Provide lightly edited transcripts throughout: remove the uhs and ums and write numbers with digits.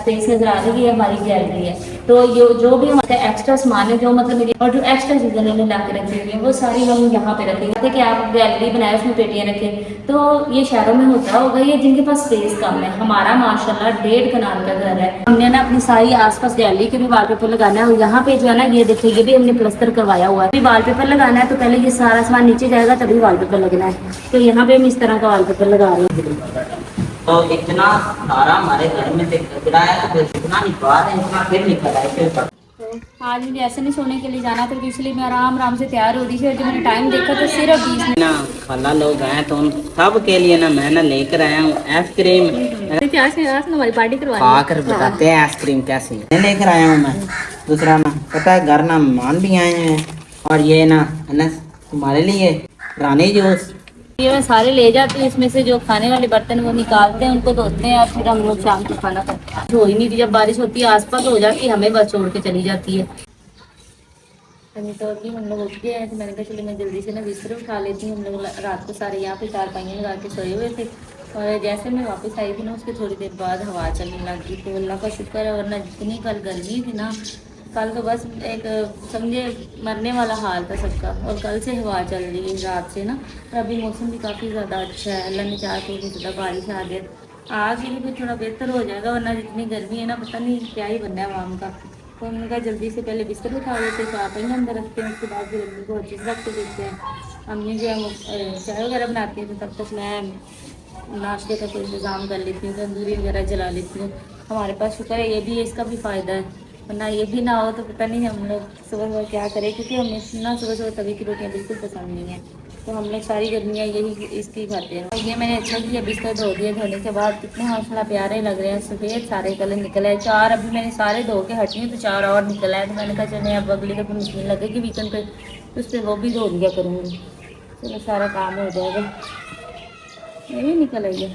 Space नजर आ रही है, ये हमारी गैलरी है। तो ये जो भी हमारे एक्स्ट्रा सामान है, जो मतलब मेरी और जो एक्स्ट्रा चीजें इन्होंने ला के रखी हुई है, वो सारी हम यहाँ पे रखेंगे कि आप गैलरी बनाए उसमें पेटियां रखें। तो ये शहरों में होता होगा, ये जिनके पास स्पेस कम है। हमारा माशाल्लाह 1.5 कनाल का घर है। हमने ना अपनी सारी आसपास गैलरी के भी वॉलपेपर लगाना है, और यहाँ पे जो है ना ये देखिए, ये भी हमने प्लस्तर करवाया हुआ है। अभी वॉलपेपर लगाना है तो पहले ये सारा सामान नीचे जाएगा तभी वॉलपेपर लगना है। तो यहाँ पे हम इस तरह का वॉलपेपर लगा रहे हैं। तो इतना सारा हमारे घर में से कचरा है, तो फिर इतना निकाल है, इतना फिर निकल आए फिर। तो आज मुझे ऐसे नहीं सोने के लिए जाना था, तो इसलिए मैं आराम आराम से तैयार हो रही थी। और जब मैंने टाइम देखा तो सिर्फ 20 मिनट ना खाला लोग आए तो उन सब के लिए ना मैं ना लेकर आया हूँ आइसक्रीम। हमारी पार्टी करवा खा कर बताते हैं आइसक्रीम कैसी है। लेकर आया हूँ मैं। दूसरा ना पता है, घर ना मेहमान भी आए हैं, और ये ना अनस तुम्हारे लिए रानी जूस। ये मैं सारे ले जाती हूँ, इसमें से जो खाने वाले बर्तन वो निकालते हैं, उनको धोते हैं, और फिर हम लोग शाम को खाना खाते हैं। हो ही नहीं थी, जब बारिश होती है आसपास हो जाती है, हमें बस छोड़ के चली जाती है। तो अभी हम लोग उठ गए हैं, तो मैंने कहा चलिए मैं जल्दी से ना बिस्तर उठा लेती हूँ। हम लोग रात को सारे यहाँ पे 4 पाइयाँ लगा के सोए हुए थे, और जैसे मैं वापस आई थी ना, उसके थोड़ी देर बाद हवा चलने लग गई। तो अल्लाह का शुक्र है, वरना जितनी कल गर्मी थी ना, कल तो बस एक समझे मरने वाला हाल था सबका। और कल से हवा चल रही है रात से ना, और अभी मौसम भी काफ़ी ज़्यादा अच्छा है। अल्लाह ने चाहा तो ज़्यादा बारिश आ गया, आज भी फिर थोड़ा बेहतर हो जाएगा, वरना जितनी गर्मी है ना, पता नहीं क्या ही बनना है आवाम का। तो हमने कहा जल्दी से पहले बिस्तर उठा लेते, 4 पहिए अंदर रखते हैं, उसके बाद फिर अम्मी को हर चीज़ रख के देते हैं। अम्मी जो है चाय वगैरह बनाती है, तो तब तक मैं नाश्ते का कोई इंतज़ाम कर लेती हूँ, तंदूरी वगैरह जला लेती हूँ। हमारे पास शुक्र है, ये भी है, इसका भी फ़ायदा है, वरना ये भी ना हो तो पता नहीं हम लोग सुबह सुबह क्या करें, क्योंकि हमें ना सुबह सुबह तवी की रोटियाँ बिल्कुल पसंद नहीं है। तो हम लोग सारी गर्मियाँ यही इसकी खाते हैं। और ये मैंने अच्छा किया, बिस्तर धो दिया, धोने के बाद कितने माशाल्लाह प्यारे लग रहे हैं, सफ़ेद सारे कलर निकले हैं। 4 अभी मैंने सारे धो के हटी हूँ, तो 4 और निकला है। तो मैंने कहा चले अब अगली दफ़ा मशीन लगेगी वीकेंड पे, तो उस पर वो भी धो दिया करूँगी। चलो सारा काम हो जाएगा। ये भी निकल आई है।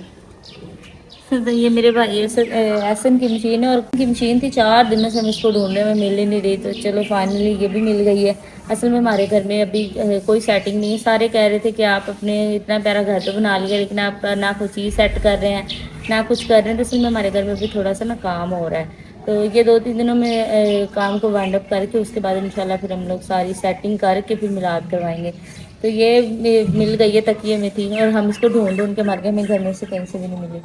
तो ये मेरे भाई एसन की मशीन है, और की मशीन थी 4 दिनों से हम इसको ढूंढने में मिल ही नहीं रही। तो चलो फाइनली ये भी मिल गई है। असल में हमारे घर में अभी कोई सेटिंग नहीं है। सारे कह रहे थे कि आप अपने इतना प्यारा घर तो बना लिया, लेकिन आप ना कोई चीज़ सेट कर रहे हैं, ना कुछ कर रहे हैं। तो असल में हमारे घर में अभी थोड़ा सा ना काम हो रहा है। तो ये 2-3 दिनों में काम को वाइंड अप करके उसके बाद इंशाल्लाह फिर हम लोग सारी सेटिंग करके फिर मिलाद करवाएंगे। तो ये मिल गई है, तकिए में थी, और हम इसको ढूंढ ढूंढ के मर गए, हमें घर में से कहीं से भी नहीं मिली।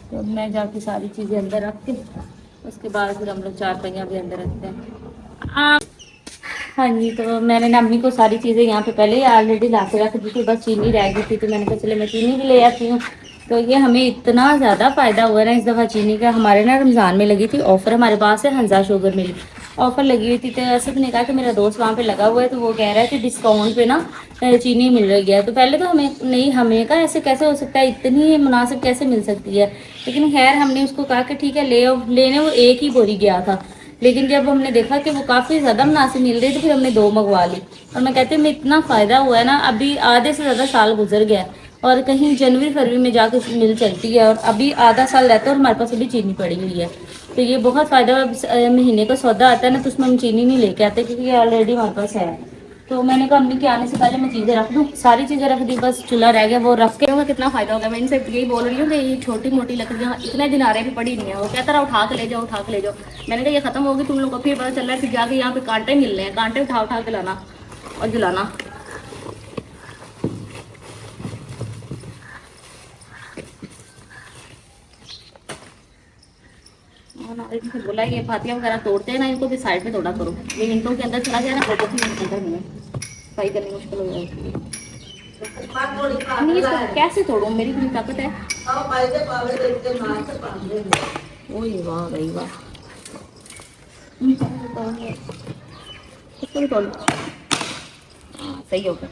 तो मैं जाके सारी चीज़ें अंदर रख के उसके बाद फिर हम लोग 4 पहिया भी अंदर रखते हैं। हाँ जी, तो मैंने ना अम्मी को सारी चीज़ें यहाँ पे पहले ही ऑलरेडी ला के रख दी थी, बस चीनी रह गई थी। तो मैंने कहा चले मैं चीनी भी ले आती हूँ। तो ये हमें इतना ज़्यादा फ़ायदा हुआ ना इस दफ़ा चीनी का। हमारे ना रमज़ान में लगी थी ऑफ़र, हमारे पास है हंजा शुगर मिल ऑफ़र लगी हुई थी। तो असद ने कहा कि मेरा दोस्त वहाँ पे लगा हुआ है, तो वो कह रहा है कि डिस्काउंट पे ना चीनी मिल रही है। तो पहले तो हमें कहा ऐसे कैसे हो सकता है, इतनी मुनासिब कैसे मिल सकती है। लेकिन खैर हमने उसको कहा कि ठीक है ले आओ। लेने वो एक ही बोरी गया था, लेकिन जब हमने देखा कि वो काफ़ी ज़्यादा मुनासिब मिल रही, तो फिर हमने 2 मंगवा ली। और मैं कहती हूँ मैं इतना फ़ायदा हुआ है ना, अभी आधे से ज़्यादा साल गुजर गया है, और कहीं जनवरी फरवरी में जाकर मिल चलती है, और अभी आधा साल रहता है, और हमारे पास अभी चीनी पड़ी हुई है। तो ये बहुत फ़ायदा। महीने का सौदा आता है ना, तो उसमें हम चीनी नहीं लेके आते, क्योंकि ये ऑलरेडी हमारे पास है। तो मैंने कहा अम्मी के आने से पहले मैं चीज़ें रख दूँ, सारी चीज़ें रख दी, बस चूल्हा रह गया, वो रख के होगा कितना फ़ायदा होगा। मैं इनसे यही बोल रही हूँ कि ये छोटी मोटी लकड़ियाँ इतने दिन आ रहे भी पड़ी नहीं है। वो कहता रहा उठा के ले जाओ, उठा के ले जाओ। मैंने कहा ये खत्म होगी, तुम लोग को फिर पता चल रहा है, फिर जाके यहाँ पे कांटे मिल रहे हैं, कांटे उठा उठा के लाना और जलाना। बोला ये फातिया वगैरह तोड़ते हैं ना, इनको भी साइड में तोड़ा करो। ये मिनटों के अंदर चला जाए ना, बहुत ही अंदर में सफाई करनी मुश्किल हो जाएगी। कैसे तोड़ूं, मेरी भी ताकत है। ओए वाह भाई वाह, इसको भी तोड़। सही हो गया।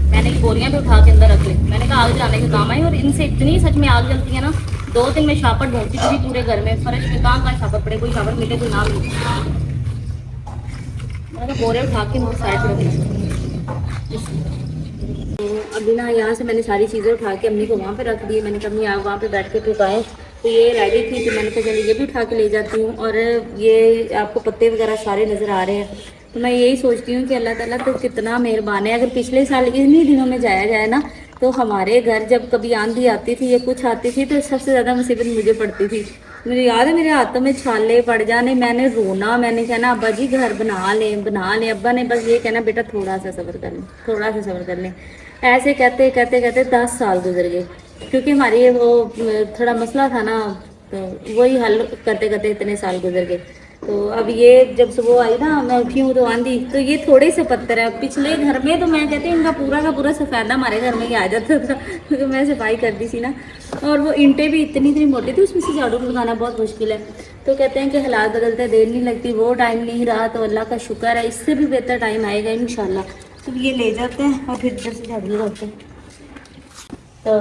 मैंने बोरियां भी उठा के अंदर रख ली। मैंने कहा आग जलाने के काम आई, और इनसे इतनी सच में आग जलती है ना। 2 दिन में शापर ढूंढती थी पूरे घर में, फर्श में कहाँ शापर पड़े, कोई शापर मिले कोई ना मिले। मैंने कहा बोरे उठा के मुझे साइड रख ली। तो अभी ना यहाँ से मैंने सारी चीज़ें उठा के अम्मी को वहाँ पे रख दी। मैंने कहा अम्मी आप वहाँ पे बैठ के पकाएं। तो ये रेडी थी, तो मैंने कहा चलो ये भी उठा के ले जाती हूँ। और ये आपको पत्ते वगैरह सारे नज़र आ रहे हैं, तो मैं यही सोचती हूँ कि अल्लाह ताला तो कितना मेहरबान है। अगर पिछले साल इन्हीं दिनों में जाया जाए ना, तो हमारे घर जब कभी आंधी आती थी या कुछ आती थी तो सबसे ज़्यादा मुसीबत मुझे पड़ती थी। मुझे याद है मेरे हाथों में छाले पड़ जाने, मैंने रोना, मैंने कहना अब्बा जी घर बना लें बना लें। अब्बा ने बस ये कहना बेटा थोड़ा सा सब्र कर लें, थोड़ा सा सब्र कर लें। ऐसे कहते कहते कहते 10 साल गुजर गए, क्योंकि हमारी ये वो थोड़ा मसला था ना, तो वही हल करते करते इतने साल गुजर गए। तो अब ये जब सुबह आई ना, मैं उठी हूँ तो आंधी, तो ये थोड़े से पत्थर है। पिछले घर में तो मैं कहती हूँ इनका पूरा का पूरा सफेदा हमारे घर में ही आ जाता था क्योंकि मैं सफाई करती थी ना। और वो ईंटें भी इतनी इतनी मोटी थी, उसमें से झाड़ू लगाना बहुत मुश्किल है। तो कहते हैं कि हालात बदलते देर नहीं लगती, वो टाइम नहीं रहा तो अल्लाह का शुक्र है, इससे भी बेहतर टाइम आएगा इंशाल्लाह। तो ये ले जाते हैं और फिर इधर से झाड़ू लगाते हैं। तो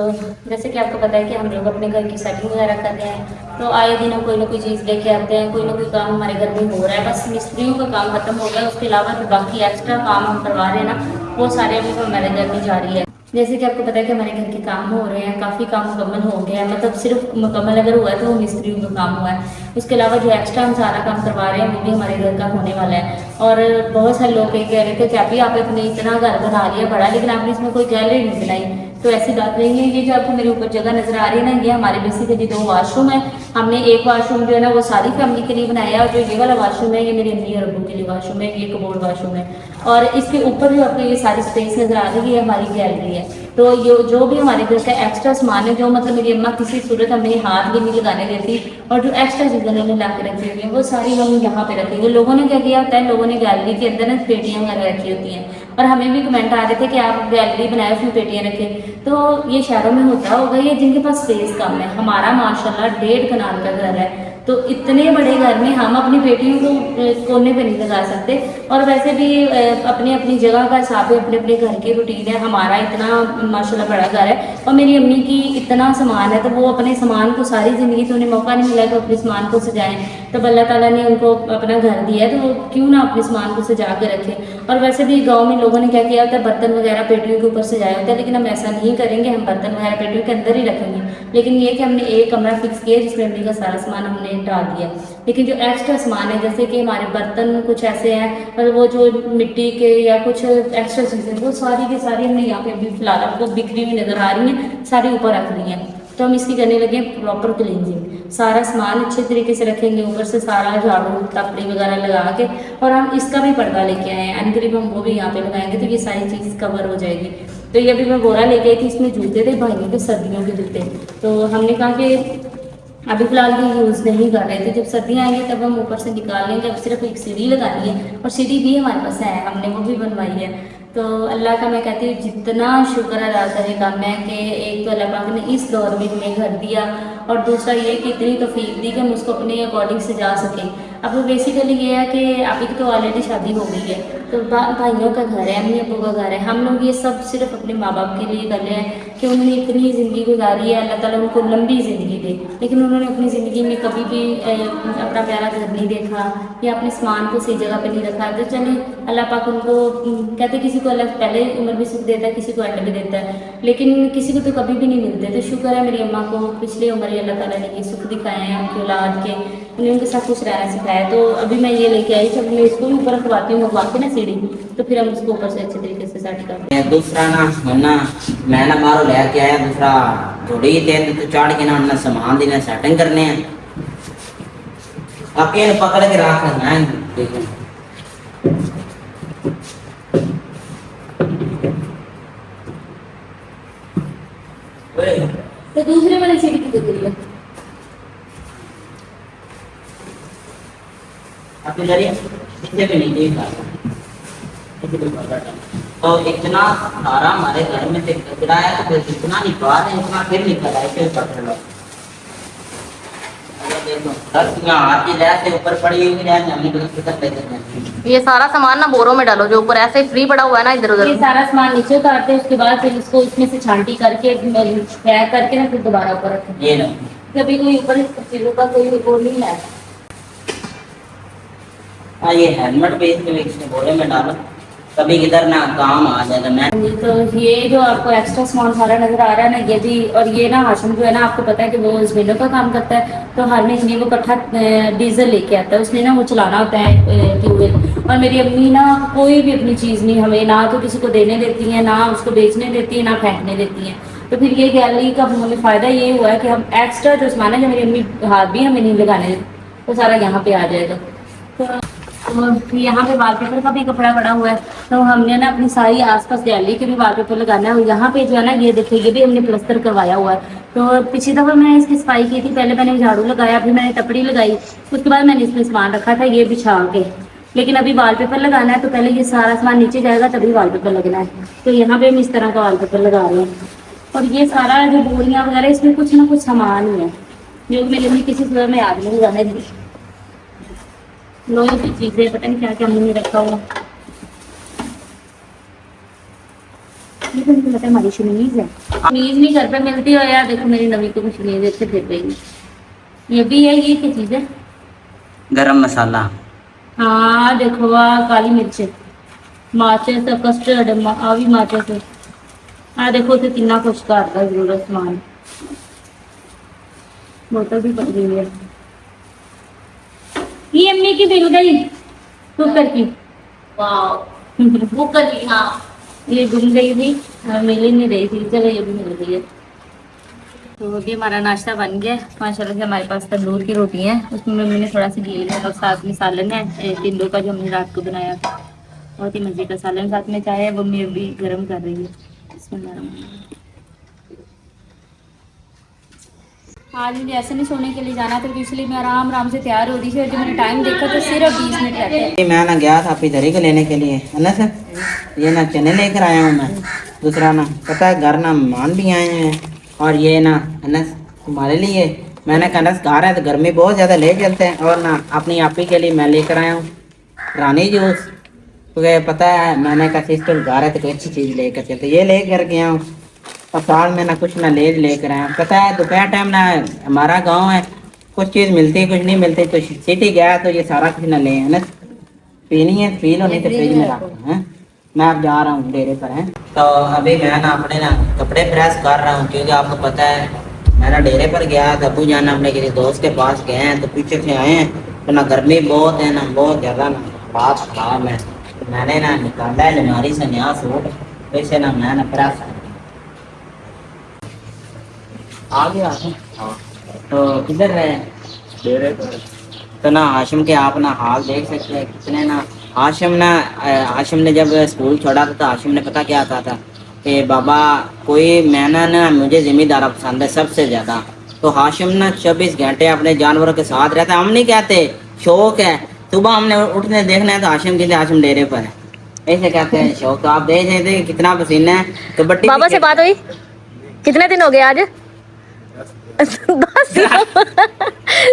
जैसे कि आपको पता है कि हम लोग अपने घर की सेटिंग वगैरह कर रहे हैं, तो आए दिनों कोई ना कोई चीज़ लेके आते हैं, कोई ना कोई काम हमारे घर में हो रहा है। बस मिस्त्रियों का काम खत्म हो गया, उसके अलावा जो बाकी एक्स्ट्रा काम हम करवा रहे हैं ना, वो सारे अभी हमारे घर में जारी है। जैसे कि आपको पता है कि हमारे घर के काम हो रहे हैं, काफ़ी काम मुकम्मल हो गया है, मतलब सिर्फ मुकम्मल अगर हुआ है तो वो मिस्त्रियों का काम हुआ है। उसके अलावा जो एक्स्ट्रा हम सारा काम करवा रहे हैं वो भी हमारे घर का होने वाला है। और बहुत सारे लोग कह रहे थे कि अभी आप अपने इतना घर बना लिया बड़ा, लेकिन आपने इसमें कोई गैलरी नहीं बनाई। तो ऐसी बात नहीं है। ये जो आपको मेरे ऊपर जगह नजर आ रही है ना, ये हमारे बेसिकली 2 वाशरूम है। हमने एक वाशरूम जो है ना वो सारी फैमिली के लिए बनाया है, और जो ये वाला वाशरूम है ये मेरी अम्मी और अब्बू के लिए वाशरूम है, ये कबोर्ड वाशरूम है। और इसके ऊपर जो आपको ये सारी स्पेस नजर आ रही है हमारी गैलरी है। तो ये जो भी हमारे घर का एक्स्ट्रा सामान है, जो मतलब मेरी अम्मा किसी सूरत हमें हाथ भी नहीं लगाने देती, और जो एक्स्ट्रा चीज़ें उन्होंने ला के रखी हुई है वो सारी हम यहाँ पे रखेंगे। लोगों ने क्या किया होता है, लोगों ने गैलरी के अंदर ना पेटियाँ वगैरह रखी होती हैं, और हमें भी कमेंट आ रहे थे कि आप गैलरी बनाए उसमें पेटियाँ रखें। तो ये शहरों में होता होगा, ये जिनके पास स्पेस कम है। हमारा माशाल्लाह 1.5 कनाल का घर है, तो इतने बड़े घर में हम अपनी बेटियों को कोने पे नहीं लगा सकते। और वैसे भी अपनी अपनी जगह का हिसाब है, अपने अपने घर की रूटीन है। हमारा इतना माशाल्लाह बड़ा घर है, और मेरी अम्मी की इतना सामान है, तो वो अपने सामान को सारी ज़िंदगी तो उन्हें मौका नहीं मिला कि अपने सामान को सजाएं। तब अल्लाह ताला ने उनको अपना घर दिया है, तो वो क्यों ना अपने सामान को सजा के रखें। और वैसे भी गाँव में लोगों ने क्या किया होता है, बर्तन वगैरह पेटियों के ऊपर सजाया होता है, लेकिन हम ऐसा नहीं करेंगे। हम बर्तन वगैरह पेटियों के अंदर ही रखेंगे, लेकिन ये कि हमने एक कमरा फिक्स किया जिसमें अम्मी का सारा सामान हमने डाल दिया। लेकिन जो एक्स्ट्रा सामान है, जैसे कि हमारे बर्तन कुछ ऐसे हैं, मतलब वो जो मिट्टी के या कुछ एक्स्ट्रा चीज़ें, वो सारी की सारी हमने यहाँ पे अभी फिलहाल आपको बिखरी हुई नज़र आ रही हैं, सारी ऊपर रख दी हैं। तो हम इसकी करने लगे प्रॉपर क्लीनिंग, सारा सामान अच्छे तरीके से रखेंगे, ऊपर से सारा झाड़ू तपड़ी वगैरह लगा के, और हम इसका भी पर्दा लेके आए हैं, अनकरीब हम वो भी यहाँ पे लगाएंगे, तो ये सारी चीज़ कवर हो जाएगी। तो ये अभी मैं बोरा लेके आई थी, इसमें जूते थे भाइयों के, सर्दियों के जूते। तो हमने कहा कि अभी फिलहाल ये यूज़ नहीं कर रहे थे, जब सर्दियाँ आएंगी तब हम ऊपर से निकाल लेंगे। अब सिर्फ एक सीढ़ी लगानी है, और सीढ़ी भी हमारे पास है, हमने वो भी बनवाई है। तो अल्लाह का मैं कहती हूँ जितना शुक्र अदा करेगा मैं, कि एक तो अल्लाह पाक ने इस दौर में हमें घर दिया, और दूसरा ये कि इतनी तौफीक दी कि हम उसको अपने अकॉर्डिंग सजा सकें। अब बेसिकली ये है कि अभी तो ऑलरेडी शादी हो गई है, तो भाइयों का घर है, अम्मी अब्बू का घर है। हम लोग ये सब सिर्फ अपने माँ बाप के लिए कर रहे हैं कि उन्होंने इतनी ज़िंदगी गुजारी है, अल्लाह ताला उनको लंबी ज़िंदगी दे, लेकिन उन्होंने अपनी ज़िंदगी में कभी भी अपना प्यारा घर नहीं देखा, या अपने सामान को सही जगह पे नहीं रखा। तो चले अल्लाह पाक उनको कहते किसी को अल्लाह पहले उम्र भी सुख देता है, किसी को एंड भी देता है, लेकिन किसी को तो कभी भी नहीं मिलते। तो शुक्र है मेरी अम्मा को पिछली उम्र ही अल्लाह ताला ने ये सुख दिखाए हैं उनकी औलाद के, उन्हें उनके साथ खुश रहना सिखाया। तो अभी मैं ये लेके आई, जब मैं इसको भी ऊपर रखवाती हूँ मंगवा के ना सीढ़ी, तो फिर हम उसको ऊपर से अच्छे तरीके से सेट करते हैं। दूसरा ना वरना मैं ना बाहरों लेके आया दूसरा थोड़ी तेल तो चाड़ के ना उन्हें सामान दी सेटिंग करने हैं, आप ये पकड़ के रख लेना है। देखो तो दूसरे वाली सीढ़ी की जरूरत है आपके जरिए इससे भी नहीं देख तो इतना सारा हमारे घर में से कचरा है, तो फिर इतना निकाल है, इतना फिर निकल आए, फिर पकड़ लो। ऊपर पड़ी हुई ये सारा सामान ना बोरों में डालो, जो ऊपर ऐसे फ्री पड़ा हुआ है ना इधर उधर। ये सारा सामान नीचे उतारते हैं, उसके बाद फिर इसको इसमें से छांटी करके पैक करके ना फिर दोबारा ऊपर रखते हैं। ये लो कभी कोई ऊपर चीजों का कोई वो नहीं है। ये हेलमेट पे इसके बोरे में डालो, कभी किधर ना काम आ जाएगा मैं। तो ये जो आपको एक्स्ट्रा सामान सारा नजर आ रहा है ना, ये भी, और ये ना हाशिम जो है ना, आपको पता है कि वो ज़मीनों का काम करता है, तो हर महीने वो इकट्ठा डीजल लेके आता है, उसने ना वो चलाना होता है ट्यूबवेल। और मेरी अम्मी ना कोई भी अपनी चीज़ नहीं हमें ना तो किसी को देने देती है, ना उसको बेचने देती है, ना फेंकने देती है। तो फिर ये गैलरी का हमें फ़ायदा ये हुआ है कि हम एक्स्ट्रा जो सामान है, जो मेरी अम्मी हाथ भी हमें नहीं लगाने देती, तो सारा यहाँ पे आ जाएगा। तो यहाँ पे वॉलपेपर का भी कपड़ा पड़ा हुआ है, तो हमने ना अपनी सारी आसपास गैलरी के भी वॉलपेपर लगाना है। और यहाँ पे जो है ना, ये देखिए, ये भी हमने प्लास्टर करवाया हुआ है। तो पिछली दफ़ा मैंने इसकी सफाई की थी, पहले मैंने झाड़ू लगाया, फिर मैंने टपड़ी लगाई, उसके बाद मैंने इसमें सामान रखा था ये बिछा के। लेकिन अभी वॉलपेपर लगाना है, तो पहले ये सारा सामान नीचे जाएगा तभी वॉलपेपर लगना है। तो यहाँ पे हम इस तरह का वॉलपेपर लगा रहे हैं। और ये सारा जो बोरियाँ वगैरह, इसमें कुछ ना कुछ सामान ही है जो मेरे लिए किसी सूरत में याद नहीं लगाने दी। लोहे की चीजें, पता नहीं क्या क्या हमने रखा हुआ। ये तो मुझे लगता है हमारी शमीज है। शमीज नहीं घर पे मिलती हो यार, देखो मेरी नवी को शमीज अच्छे फिर रही। ये भी है, ये क्या चीज है? गरम मसाला। हाँ देखो, वाह, काली मिर्च, माचिस, कस्टर्ड, आ भी माचिस। हाँ देखो, तो कितना कुछ करता जरूरत सामान। बोतल भी पड़ गई है। ये अम्मी की मिल गई कुकर की। वाह, कुकर की। हाँ, ये गुम गई थी, मिल ही नहीं रही थी, चलो ये भी मिल गई है। तो अभी हमारा नाश्ता बन गया माशाल्लाह से। हमारे पास तंदूर की रोटी है, उसमें मम्मी ने थोड़ा सा घी लिया और साथ में सालन है टिंडों का, जो हमने रात को बनाया था। बहुत ही मजे का सालन, साथ में चाय है, वो मम्मी अभी गर्म कर रही है। आज मुझे ऐसे नहीं सोने के लिए जाना था, तो इसलिए मैं आराम आराम से तैयार हो रही थी। और जब मैंने टाइम देखा तो सिर्फ 20 मिनट रहते हैं। मैं ना गया था अपनी दरी को लेने के लिए, है ना सर। ये ना चने लेकर आया हूँ मैं। दूसरा ना पता है, घर ना मेहमान भी आए हैं, और ये ना अनस तुम्हारे लिए मैंने कहा अनस घर है तो गर्मी बहुत ज़्यादा ले चलते हैं। और ना अपनी आपी के लिए मैं लेकर आया हूँ रानी जूस, क्योंकि पता है मैंने कहा सिस्टर घर है तो कोई अच्छी चीज़ लेकर चलते, ये लेकर गया हूँ। और साल में ना कुछ ना लेकर आया। पता है दोपहर टाइम ना हमारा गांव है, कुछ चीज़ मिलती है कुछ नहीं मिलती, तो सिटी गया तो ये सारा कुछ ना ले है ना। पीनी है पी लो, नहीं तो फ्रिज में रखो हैं। मैं अब जा रहा हूँ डेरे पर हैं। तो अभी मैं ना अपने ना कपड़े प्रेस कर रहा हूँ, क्योंकि आपको पता है मैं ना डेरे पर गया था, अबू जान अपने किसी दोस्त के पास गए हैं, तो पीछे से आए हैं। तो ना गर्मी बहुत है ना, बहुत ज़्यादा ना बात खराब है। तो मैंने ना निकाला है अलमारी से नया सूट, वैसे ना मैं ना प्रेस आ गया। तो किधर रहे? तो ना हाशिम के आप ना हाल देख सकते हैं कितने ना। हाशिम ने जब स्कूल छोड़ा था तो हाशिम ने पता क्या कहा था कि बाबा कोई मैंने ना मुझे जिम्मेदार पसंद है सबसे ज़्यादा। तो हाशिम ना 24 घंटे अपने जानवरों के साथ रहता है। हम नहीं कहते, शौक है। सुबह हमने उठने देखना है तो हाशिम के लिए हाशिम डेरे पर है, ऐसे कहते हैं शौक। तो आप देख रहे थे कितना पसीना है। तो बट्टी बाबा से बात हुई? कितने दिन हो गए आज?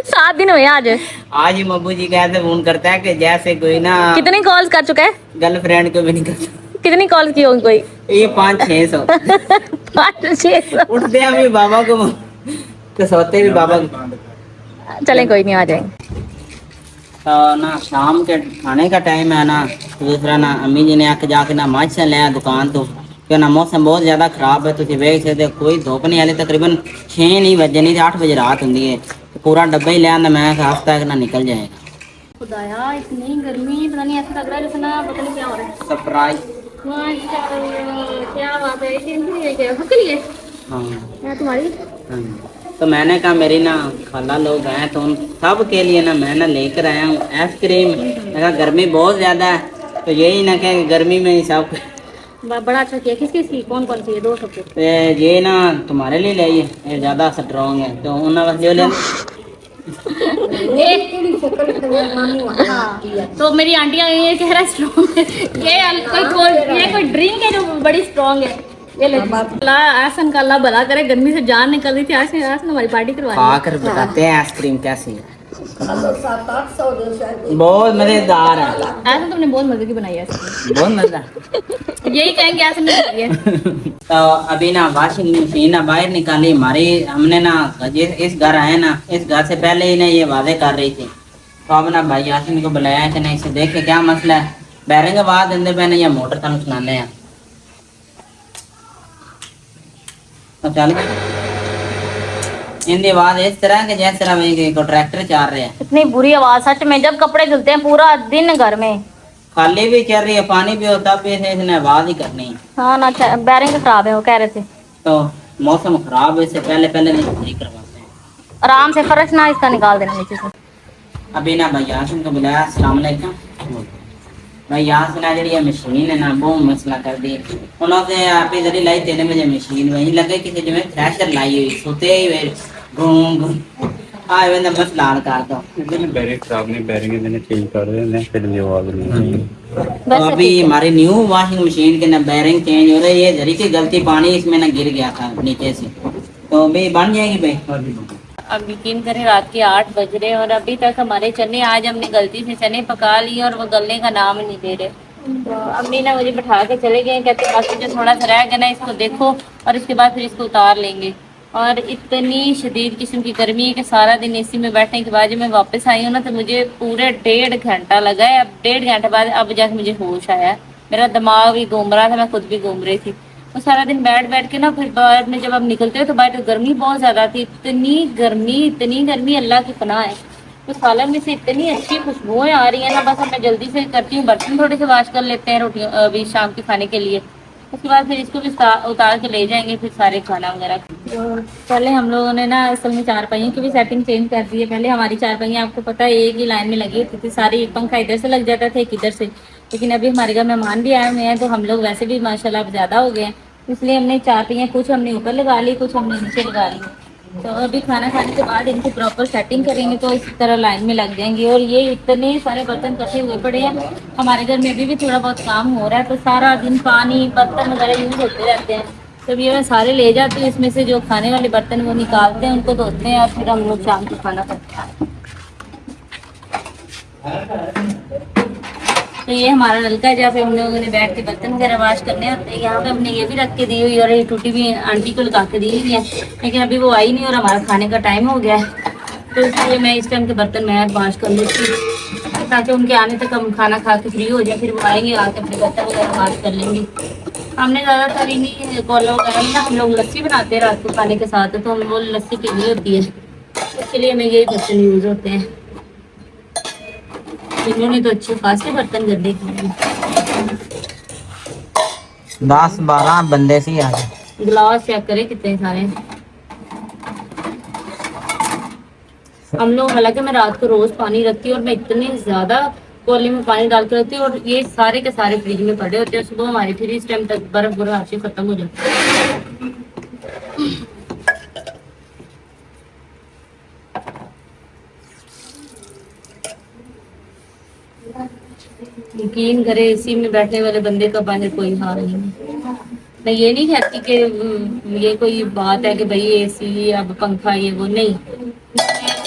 7 दिन हुए आज। आज ही मब्बू जी कहते फोन करता है कि जैसे कोई ना कितनी कॉल्स कर चुका है? गर्लफ्रेंड को भी नहीं करता। कितनी कॉल्स की होगी कोई? ये 500-600 500-600। उठते हैं अभी बाबा को तो सोते भी बाबा को। चलें कोई नहीं, आ जाएंगे। तो ना शाम के खाने का टाइम है ना। तो दूसरा ना अम्मी जी ने आके जाके ना माछ से लिया दुकान तो, क्या ना मौसम बहुत ज़्यादा ख़राब है। तो वेख सकते कोई धूप नहीं आली, तकरीबन 6 नहीं बजे, नहीं 8 बजे रात होती है। तो पूरा डब्बा ही ले आंदा मैं, हफ्ता तक ना निकल जाएगा। खुदाया इतनी गर्मी, पता नहीं ऐसा लग रहा है जैसे ना पता नहीं क्या हो रहा है। सरप्राइज। क्या बात है, क्या सबके लिए? हाँ मैं तुम्हारी। हाँ। तो मैंने कहा मेरी ना खाला लोग आए तो उन सब के लिए ना मैं ना लेकर आया हूँ आइसक्रीम। मैं कहा गर्मी बहुत ज़्यादा है, तो यही ना कि गर्मी में ही सब बड़ा अच्छा किया। किस किस की, कौन कौन सी है? 2 सबको। ये ना तुम्हारे लिए ले आइए, ये ज़्यादा स्ट्रॉन्ग है तो उन जो ले। हाँ, तो मेरी आंटियाँ ये कह रहा है स्ट्रॉन्ग है, ये कोई ड्रिंक है जो बड़ी स्ट्रॉन्ग है। ये ले आसन का अल्लाह भला करे, गर्मी से जान निकल रही थी। आज हमारी पार्टी करवानी है। खाकर बताते हैं आइसक्रीम कैसी है। बहुत मजेदार है। ऐसा तुमने बहुत मजे की बनाई है आइसक्रीम। बहुत मजा। यही कहेंगे ऐसा नहीं है। तो अभी ना वॉशिंग मशीन ना बाहर निकाली हमारी, हमने ना इस घर आए ना, इस घर से पहले ही ना ये वादे कर रही थी। तो अब ना भाई यासिन को बुलाया कि ना इसे देखे क्या मसला है। बैरिंग आवाज देंदे पैने या मोटर थानू सुनाने आ तो चल इनकी आवाज इस तरह कि जिस तरह में को ट्रैक्टर चल रहे हैं। इतनी बुरी आवाज सच में, जब कपड़े धुलते हैं पूरा दिन घर में, खाली भी चल रही है पानी भी होता भी इसने आवाज ही करनी है। हाँ ना, बैरिंग खराब है वो कह रहे थे। तो मौसम खराब है, इससे पहले पहले नहीं ठीक करवाते हैं। आराम से फर्श ना इसका निकाल देना नीचे से। अभी ना भाई यासिन को बुलाया, अस्सलाम वालेकुम भाई। यासिन ना जी मशीन है ना बहुत मसला कर दी उन्होंने। आप इधर ही लाई 3 बजे मशीन वही लगे किसी जो थ्रेशर लाई हुई सोते ही घूम घूम हाँ वैसे मसला हल कर दो। बैरिंग खराब नहीं, बैरिंग मैंने चेंज कर दिया, फिर भी आवाज नहीं। तो अभी हमारी न्यू वॉशिंग मशीन के ना बैरिंग चेंज हो रही है, जरी की गलती पानी इसमें ना गिर गया था नीचे से, तो अभी बन जाएगी भाई। अब यकीन करें रात के 8 बज रहे हैं और अभी तक हमारे चने, आज हमने गलती से चने पका लिए और वो गलने का नाम ही नहीं दे रहे। तो अम्मी ना मुझे बैठा के चले गए, कहते बाकी जो थोड़ा सा रह गया ना इसको देखो और इसके बाद फिर इसको उतार लेंगे। और इतनी शदीद किस्म की गर्मी है कि सारा दिन एसी में बैठने के बाद जब मैं वापस आई हूँ ना तो मुझे पूरे 1.5 घंटा लगा है। अब 1.5 घंटे बाद अब जाके मुझे होश आया, मेरा दिमाग भी घूम रहा था, मैं खुद भी घूम रही थी। तो सारा दिन बैठ के ना फिर बाहर में जब अब निकलते हो तो बाहर तो गर्मी बहुत ज़्यादा थी, इतनी गर्मी अल्लाह की पनाह है। तो सालन में से इतनी अच्छी खुशबुएं आ रही है ना, बस अब मैं जल्दी से करती हूँ, बर्तन थोड़े से वाश कर लेते हैं रोटियाँ अभी शाम के खाने के लिए। उसके बाद फिर इसको भी उतार के ले जाएंगे फिर सारे खाना वगैरह। तो पहले हम लोगों ने ना असल में चारपाइयों की भी सेटिंग चेंज कर दी है। पहले हमारी चारपाइयाँ आपको पता है एक ही लाइन में लगी होती थी सारी, एक पंखा इधर से लग जाता था एक इधर से। लेकिन अभी हमारे घर मेहमान भी आए हुए हैं तो हम लोग वैसे भी माशाल्लाह अब ज़्यादा हो गए हैं, इसलिए हमने चारपाइयाँ कुछ हमने ऊपर लगा ली, कुछ हमने नीचे लगा ली। तो अभी खाना खाने के बाद इनकी प्रॉपर सेटिंग करेंगे तो इस तरह लाइन में लग जाएंगी। और ये इतने सारे बर्तन इकट्ठे हुए पड़े हैं, हमारे घर में भी थोड़ा बहुत काम हो रहा है तो सारा दिन पानी बर्तन वगैरह यूज होते रहते हैं। तो ये मैं सारे ले जाती हूँ, इसमें से जो खाने वाले बर्तन वो निकालते हैं, उनको धोते हैं और फिर हम लोग शाम को खाना खाते हैं। तो ये हमारा नलका है जहाँ पे हम लोगों ने बैठ के बर्तन वगैरह वाश करने होते हैं। यहाँ पे हमने ये भी रख के दी हुई और ये टूटी भी आंटी को लगा के दी हुई है, लेकिन अभी वो आई नहीं और हमारा खाने का टाइम हो गया है। तो इसलिए मैं इस टाइम के बर्तन मैं वाश कर लेती हूँ ताकि उनके आने तक हम खाना खा के फ्री हो जाए, फिर वो आएंगे आके अपने बर्तन वगैरह वाश कर लेंगे। हमने ज़्यादातर इन्हीं कॉलों वगैरह में ना हम लोग लस्सी बनाते हैं रात को खाने के साथ, तो हम वो लस्सी पीनी होती है, उसके लिए हमें यही बर्तन यूज़ होते हैं। इन्होंने तो अच्छे खासे बर्तन गंदे किए, 10-12 बंदे से आ गए। गिलास चेक करे कितने सारे। हम लोग हालांकि मैं रात को रोज पानी रखती हूँ और मैं इतने ज्यादा कोले में पानी डाल के रखती हूँ और ये सारे के सारे फ्रिज में पड़े होते हैं। सुबह हमारी फिर इस टाइम तक बर्फ बुरा से खत्म हो जाती है। यकीन करे एसी में बैठने वाले बंदे का बाहर कोई हाल नहीं है। मैं ये नहीं कहती कि ये कोई बात है कि भाई एसी अब पंखा ये वो नहीं,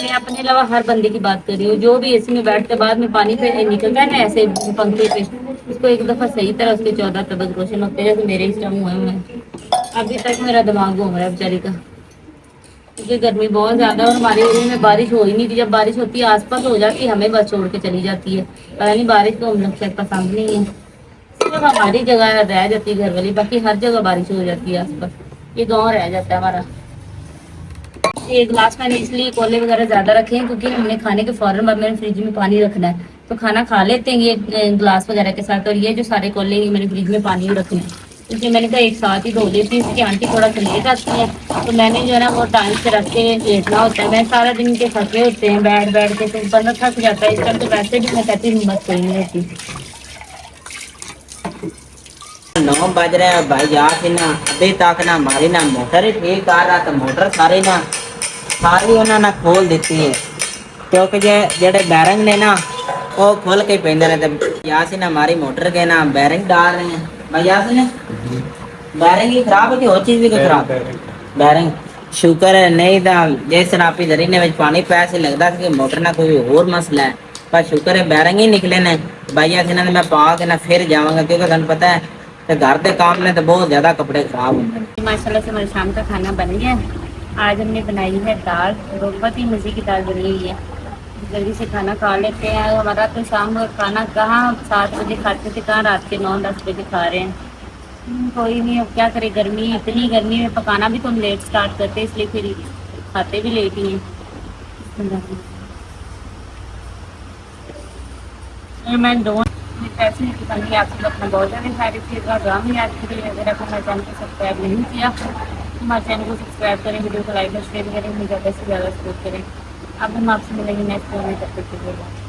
मैं अपने अलावा हर बंदे की बात कर रही हूँ। जो भी एसी में बैठ के बाद में पानी पे निकलता है ना ऐसे पंखे पे, उसको एक दफा सही तरह उसके 14 तबक रोशन होते हैं जैसे मेरे इस टाइम हुए हैं। अभी तक मेरा दिमाग घूम रहा है बेचारी का, क्योंकि गर्मी बहुत ज्यादा और हमारे एरिया में बारिश हो ही नहीं थी। जब बारिश होती है आसपास हो जाती है, हमें बस छोड़ के चली जाती है। पता नहीं बारिश को हम लोग शायद पसंद नहीं है, सिर्फ हमारी जगह रह जाती है घर वाली, बाकी हर जगह बारिश हो जाती है आसपास, ये गाँव रह जाता है हमारा। एक गिलास मैंने इसलिए कोले वगैरह ज्यादा रखे हैं क्योंकि हमने खाने के फौरन बाद मैंने फ्रिज में पानी रखना है, तो खाना खा लेते हैं ये गिलास वगैरह के साथ। और ये जो सारे कोले ये मैंने फ्रिज में पानी रखने हैं, इसलिए मैंने कहा एक साथ ही धो लेती हूँ। इसकी आंटी थोड़ा सा लेट आती है तो मैंने जो है ना वो टाइम से रख के लेटना होता है। मैं सारा दिन के थके होते हैं बैठ के, तो बंदा थक जाता है। इस टाइम तो वैसे भी मैं कहती हूँ बस कोई नहीं होती। 9 बज रहे हैं भाई यार ना अभी तक ना हमारी ना मोटर ही ठीक कर रहा, तो मोटर सारी उन्होंने खोल दी है क्योंकि जेडे बैरिंग ने ना वो खोल के पेंदे रहते। यासिन हमारी मोटर के ना बैरिंग डाल रहे हैं भाई। यासिन बैरिंग ही खराब है कि और चीज भी कोई खराब? बैरिंग शुक्र है नहीं था जिस तरह आप इधर ने पानी पैसे लगता कि मोटर ना कोई और मसला है, पर शुक्र है बैरिंग ही निकले ने भाई। यासिन मैं पा के ना फिर जाऊंगा क्योंकि तुम पता है तो घर के काम में तो बहुत ज्यादा कपड़े खराब होंगे। माशाल्लाह से हमारे शाम का खाना बन गया। आज हमने बनाई है दाल, बहुत ही मज़े की दाल बनी हुई है। जल्दी से खाना खा लेते हैं। हमारा तो शाम का खाना कहाँ 7 बजे खाते थे, कहाँ रात के 9-10 बजे खा रहे हैं। कोई नहीं, अब क्या करें, गर्मी इतनी गर्मी में पकाना भी तो हम लेट स्टार्ट करते हैं, इसलिए फिर खाते भी लेट ही हैं। मैं दो पैसे की कमी आपको अपना बहुत ज़्यादा सारी चीज़ का काम याद करिए। अगर आपने हमारे चैनल को सब्सक्राइब नहीं किया तो हमारे चैनल को सब्सक्राइब करें, वीडियो को लाइक और शेयर करें, मुझे ज़्यादा से ज़्यादा सपोर्ट करें। अब हम आपसे मिलेंगे नेक्स्ट वीडियो में, तब तक के लिए।